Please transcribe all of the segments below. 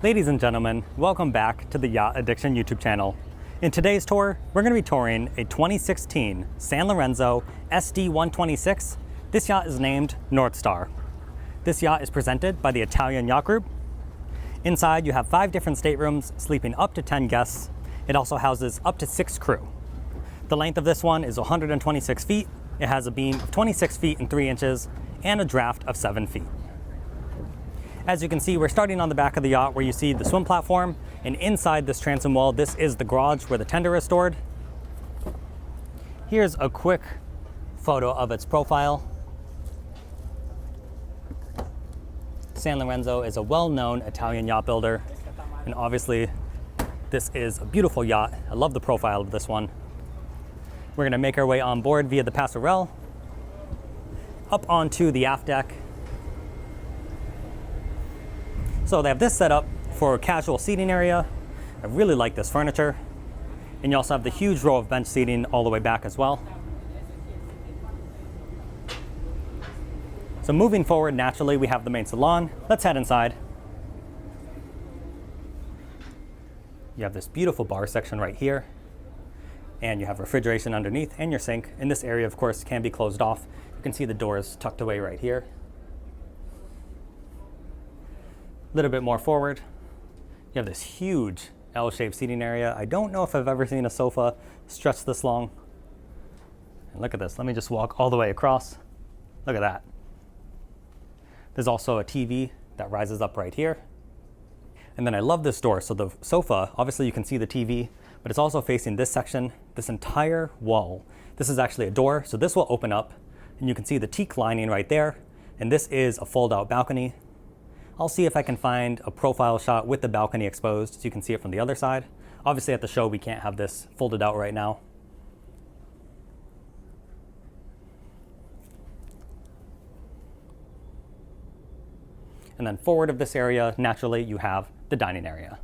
Ladies and gentlemen, welcome back to the Yacht Addiction YouTube channel. In today's tour, we're going to be touring a 2016 Sanlorenzo SD126. This yacht is named North Star. This yacht is presented by the Italian Yacht Group. Inside, you have 5 different staterooms, sleeping up to 10 guests. It also houses up to 6 crew. The length of this one is 126 feet. It has a beam of 26 feet and 3 inches and a draft of 7 feet. As you can see, we're starting on the back of the yacht where you see the swim platform, and inside this transom wall, this is the garage where the tender is stored. Here's a quick photo of its profile. Sanlorenzo is a well-known Italian yacht builder, and obviously this is a beautiful yacht. I love the profile of this one. We're going to make our way on board via the passerelle, up onto the aft deck. So they have this set up for a casual seating area. I really like this furniture. And you also have the huge row of bench seating all the way back as well. So moving forward, naturally, we have the main salon. Let's head inside. You have this beautiful bar section right here. And you have refrigeration underneath and your sink. And this area, of course, can be closed off. You can see the doors tucked away right here. A little bit more forward, you have this huge L-shaped seating area. I don't know if I've ever seen a sofa stretch this long. And look at this. Let me just walk all the way across. Look at that. There's also a TV that rises up right here. And then I love this door. So the sofa, obviously you can see the TV, but it's also facing this section, this entire wall. This is actually a door, so this will open up, and you can see the teak lining right there. And this is a fold-out balcony. I'll see if I can find a profile shot with the balcony exposed so you can see it from the other side. Obviously at the show we can't have this folded out right now. And then forward of this area, naturally you have the dining area.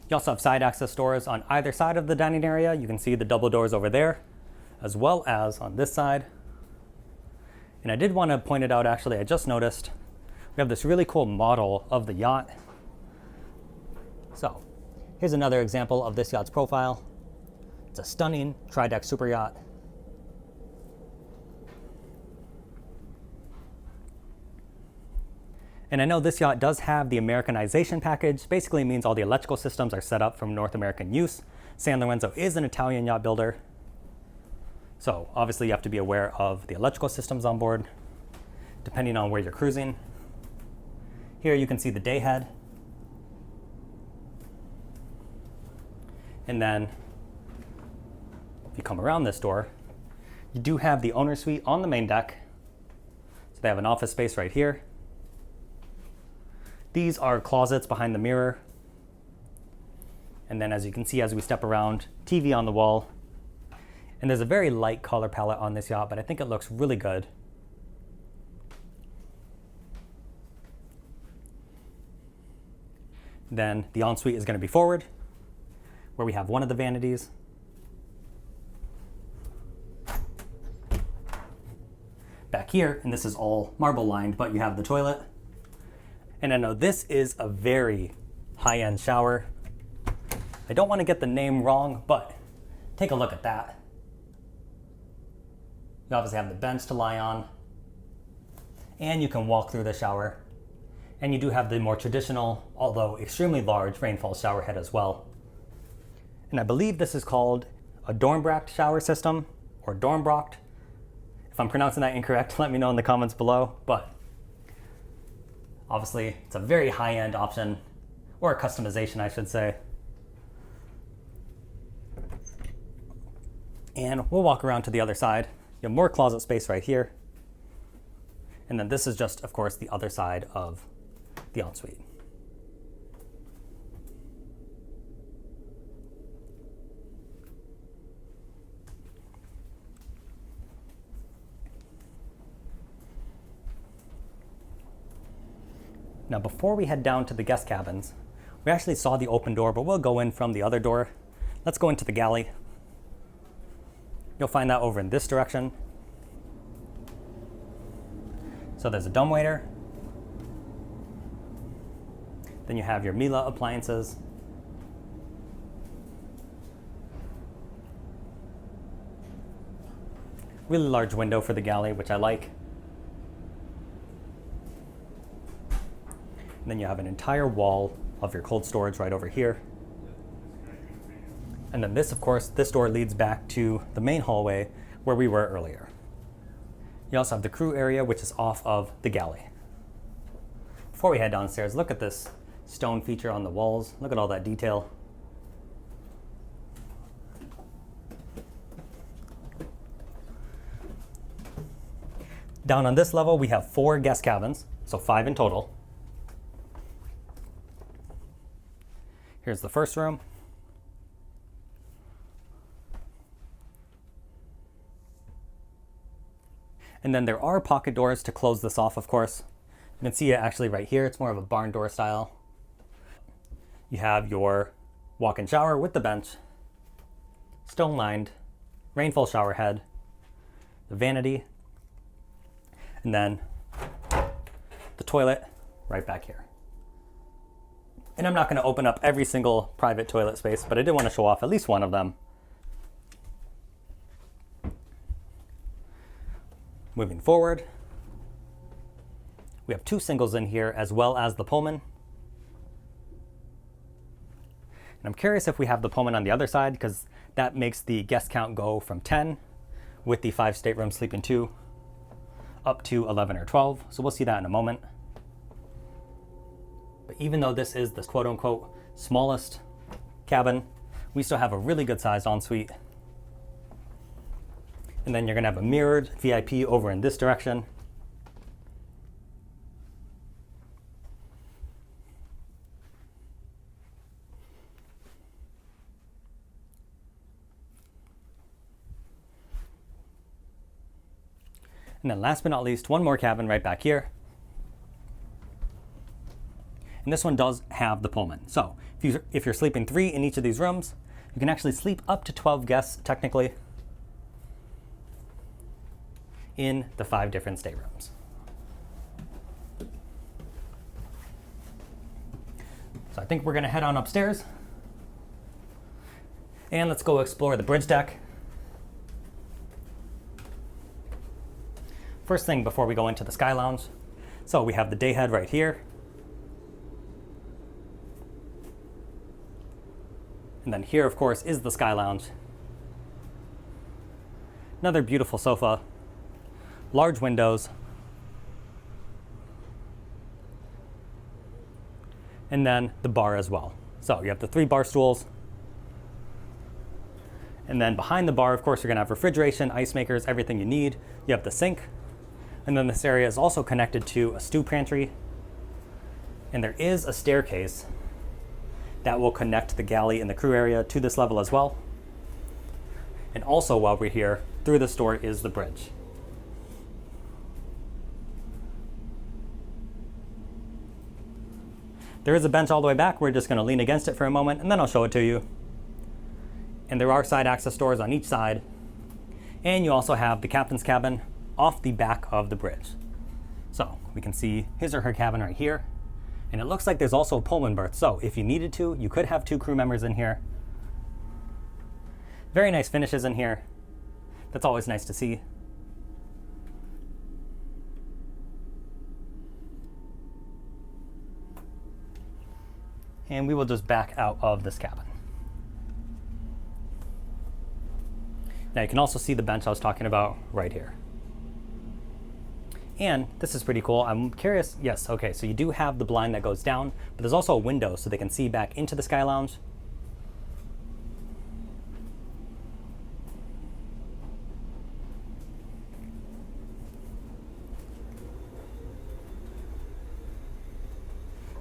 You also have side access doors on either side of the dining area. You can see the double doors over there, as well as on this side. And I did want to point it out, actually, I just noticed we have this really cool model of the yacht. So here's another example of this yacht's profile. It's a stunning tri-deck super yacht. And I know this yacht does have the Americanization package. Basically means all the electrical systems are set up from North American use. Sanlorenzo is an Italian yacht builder. So obviously you have to be aware of the electrical systems on board, depending on where you're cruising. Here you can see the day head. And then if you come around this door, you do have the owner's suite on the main deck. So they have an office space right here. These are closets behind the mirror. And then as you can see, as we step around, TV on the wall. And there's a very light color palette on this yacht, but I think it looks really good. Then the ensuite is going to be forward, where we have one of the vanities. Back here, and this is all marble lined, but you have the toilet. And I know this is a very high-end shower. I don't want to get the name wrong, but take a look at that. You obviously have the bench to lie on, and you can walk through the shower. And you do have the more traditional, although extremely large, rainfall shower head as well. And I believe this is called a Dornbracht shower system, or Dornbracht. If I'm pronouncing that incorrect, let me know in the comments below. But obviously, it's a very high-end option, or a customization, I should say. And we'll walk around to the other side. You have more closet space right here. And then this is just, of course, the other side of the ensuite. Now, before we head down to the guest cabins, we actually saw the open door, but we'll go in from the other door. Let's go into the galley. You'll find that over in this direction. So there's a dumbwaiter. Then you have your Miele appliances. Really large window for the galley, which I like. And then you have an entire wall of your cold storage right over here. And then this, of course, this door leads back to the main hallway where we were earlier. You also have the crew area, which is off of the galley. Before we head downstairs, look at this stone feature on the walls. Look at all that detail. Down on this level, we have 4 guest cabins, so 5 in total. Here's the first room. And then there are pocket doors to close this off, of course. You can see it actually right here. It's more of a barn door style. You have your walk-in shower with the bench, stone-lined, rainfall shower head, the vanity, and then the toilet right back here. And I'm not going to open up every single private toilet space, but I did want to show off at least one of them. Moving forward, we have 2 singles in here as well as the Pullman. And I'm curious if we have the Pullman on the other side, because that makes the guest count go from 10 with the 5 staterooms sleeping 2 up to 11 or 12. So we'll see that in a moment. But even though this is the quote unquote smallest cabin, we still have a really good sized ensuite. And then you're gonna have a mirrored VIP over in this direction. And then last but not least, one more cabin right back here. And this one does have the Pullman. So if you're sleeping 3 in each of these rooms, you can actually sleep up to 12 guests technically in the 5 different staterooms. So I think we're gonna head on upstairs and let's go explore the bridge deck. First thing before we go into the Sky Lounge. So we have the day head right here. And then here, of course, is the Sky Lounge. Another beautiful sofa, large windows, and then the bar as well. So you have the 3 bar stools. And then behind the bar, of course, you're gonna have refrigeration, ice makers, everything you need. You have the sink. And then this area is also connected to a stew pantry. And there is a staircase that will connect the galley and the crew area to this level as well. And also while we're here, through this door is the bridge. There is a bench all the way back. We're just gonna lean against it for a moment and then I'll show it to you. And there are side access doors on each side. And you also have the captain's cabin off the back of the bridge. So we can see his or her cabin right here. And it looks like there's also a Pullman berth. So if you needed to, you could have 2 crew members in here. Very nice finishes in here. That's always nice to see. And we will just back out of this cabin. Now you can also see the bench I was talking about right here. And this is pretty cool. I'm curious, yes, okay, so you do have the blind that goes down, but there's also a window so they can see back into the Sky Lounge.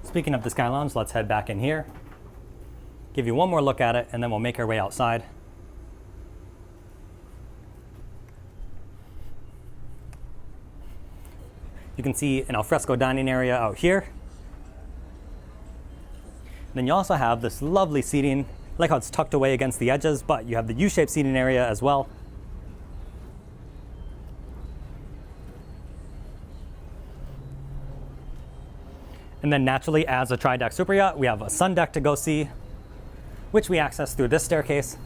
Speaking of the Sky Lounge, let's head back in here. Give you one more look at it, and then we'll make our way outside. You can see an alfresco dining area out here. Then you also have this lovely seating. I like how it's tucked away against the edges, but you have the U-shaped seating area as well. And then naturally, as a tri-deck super yacht, we have a sun deck to go see, which we access through this staircase.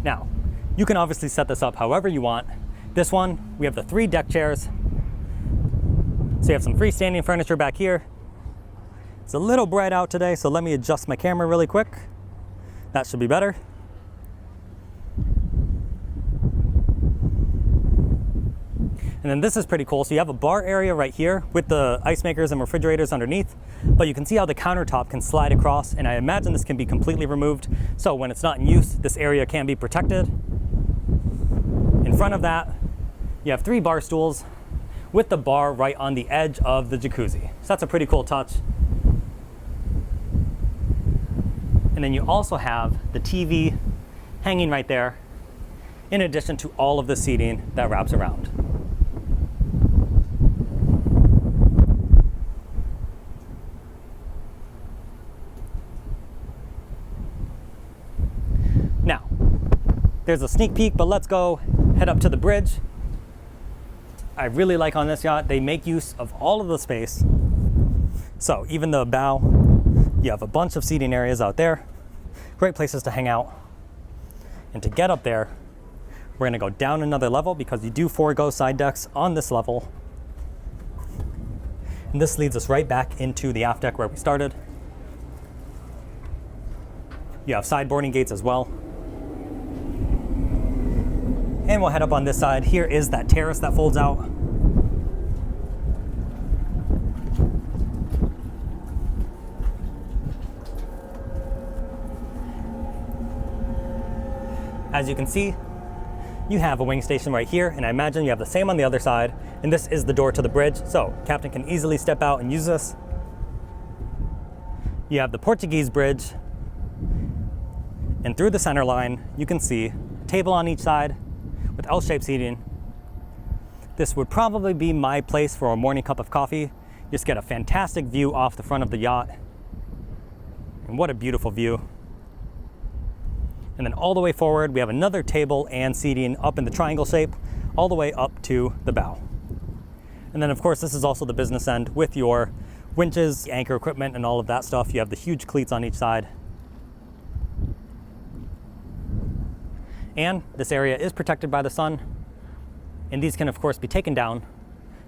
Now, you can obviously set this up however you want. This one, we have the 3 deck chairs. So you have some freestanding furniture back here. It's a little bright out today, so let me adjust my camera really quick. That should be better. And then this is pretty cool. So you have a bar area right here with the ice makers and refrigerators underneath, but you can see how the countertop can slide across, and I imagine this can be completely removed. So when it's not in use, this area can be protected. In front of that, you have 3 bar stools with the bar right on the edge of the jacuzzi. So that's a pretty cool touch. And then you also have the TV hanging right there, in addition to all of the seating that wraps around. Now, there's a sneak peek, but let's go head up to the bridge. I really like on this yacht, they make use of all of the space. So even the bow, you have a bunch of seating areas out there. Great places to hang out. And to get up there, we're gonna go down another level because you do forego side decks on this level. And this leads us right back into the aft deck where we started. You have side boarding gates as well. And we'll head up on this side. Here is that terrace that folds out. As you can see, you have a wing station right here, and I imagine you have the same on the other side, and this is the door to the bridge, so captain can easily step out and use this. You have the Portuguese bridge, and through the center line, you can see a table on each side with L-shaped seating. This would probably be my place for a morning cup of coffee. Just get a fantastic view off the front of the yacht. And what a beautiful view. And then all the way forward, we have another table and seating up in the triangle shape, all the way up to the bow. And then of course, this is also the business end with your winches, anchor equipment, and all of that stuff. You have the huge cleats on each side. And this area is protected by the sun. And these can of course be taken down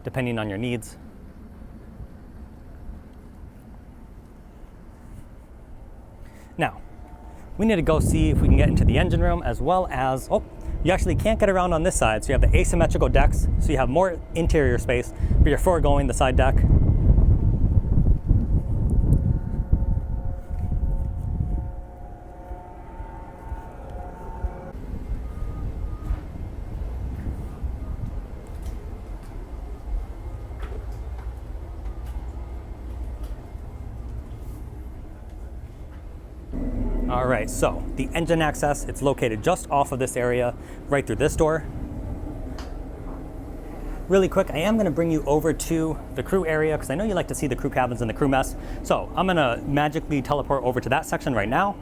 depending on your needs. Now, we need to go see if we can get into the engine room, as well as, oh, you actually can't get around on this side. So you have the asymmetrical decks, so you have more interior space, but you're foregoing the side deck. All right, so the engine access, it's located just off of this area, right through this door. Really quick, I am gonna bring you over to the crew area because I know you like to see the crew cabins and the crew mess. So I'm gonna magically teleport over to that section right now.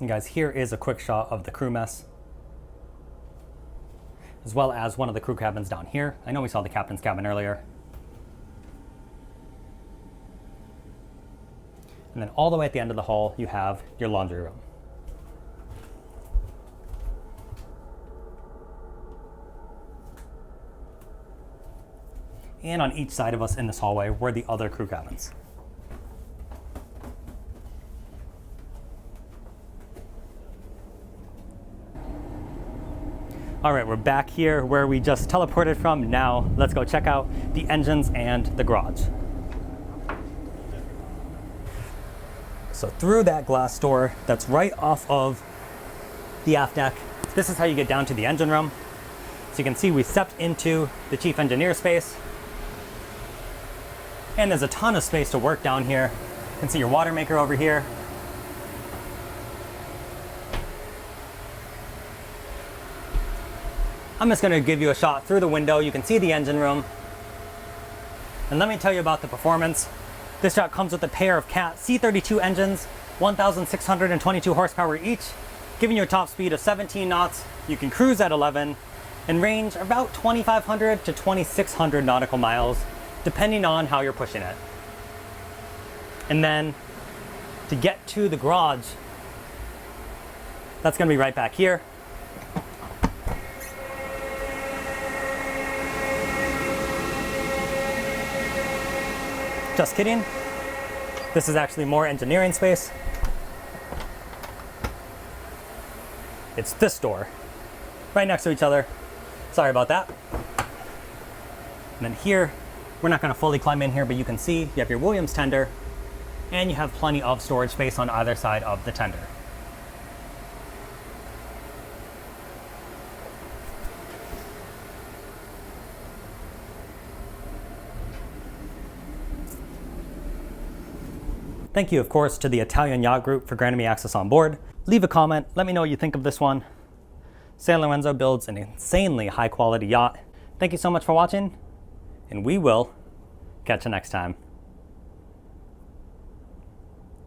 And guys, here is a quick shot of the crew mess, as well as one of the crew cabins down here. I know we saw the captain's cabin earlier. And then all the way at the end of the hall, you have your laundry room. And on each side of us in this hallway were the other crew cabins. All right, we're back here where we just teleported from. Now let's go check out the engines and the garage. So through that glass door that's right off of the aft deck, this is how you get down to the engine room. So you can see we stepped into the chief engineer space, and there's a ton of space to work down here. You can see your water maker over here. I'm just gonna give you a shot through the window. You can see the engine room. And let me tell you about the performance. This yacht comes with a pair of Cat C32 engines, 1,622 horsepower each. giving you a top speed of 17 knots. You can cruise at 11 and range about 2,500 to 2,600 nautical miles, depending on how you're pushing it. And then to get to the garage, that's going to be right back here. Just kidding. This is actually more engineering space. It's this door, right next to each other. Sorry about that. And then here, we're not going to fully climb in here, but you can see you have your Williams tender, and you have plenty of storage space on either side of the tender. Thank you, of course, to the Italian Yacht Group for granting me access on board. Leave a comment, let me know what you think of this one. Sanlorenzo builds an insanely high quality yacht. Thank you so much for watching, and we will catch you next time.